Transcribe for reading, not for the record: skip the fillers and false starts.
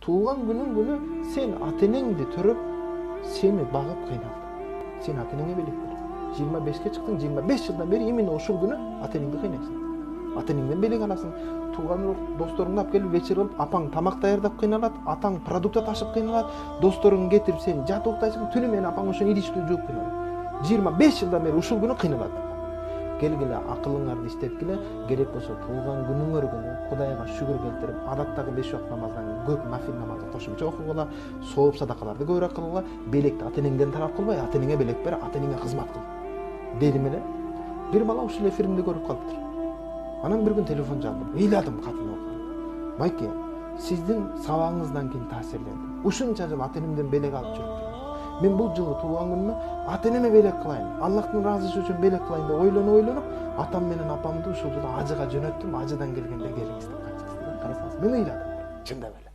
туулган күнүң күнү сен ата энеңди төрөп сени багып кыйналды. Сен ата энеңе белек бер. 25-ке чыктың, 25 жылдан бери именно ушул күнү ата энеңди кыйнайсың. Ата энеңден белек аласың. Тууган досторуңду алып келип вечер кылып, апаң тамак даярдап кыйналат, атаң продукт ташып кыйналат, досторуң кетирип сен жатып уктайсың, түнү менен апаң ошону идишти жууп кыйналат. 25 жылдан бери ушул күнү кыйналат. Келгиле акылыңарды иштеткиле, керек болсо туулган күнүңөр күнү Кудайга шүгүр келтирип, адаттагы 5 убакыт намаздан көп нафил намазды кошумча окугула, сооп садакаларды көбүрөөк кылгыла, белекти ата энеңден тарап кылбай, ата энеңе белек бер, ата энеңе кызмат кыл. Дедим эле. Бир бала ушул эфиримди көрүп калыптыр. Анан бир күн телефон чалдым. Ыйладым катын окуган. Майке, сиздин сабагыңыздан кийин таасирлендим. Ушунча жыл ата энемден белек алып жүрүптүр. Мен бул жылы туулган күнүмө ата энеме белек кылайын, Аллахтын ыраазычы үчүн белек кылайын деп ойлонуп, атам менен апамды ушул жылы ажыга жөнөттүм. Ажыдан келгенде келиңиз деп кайтышты. Карасаңыз, мен ыйладым. Чындап эле.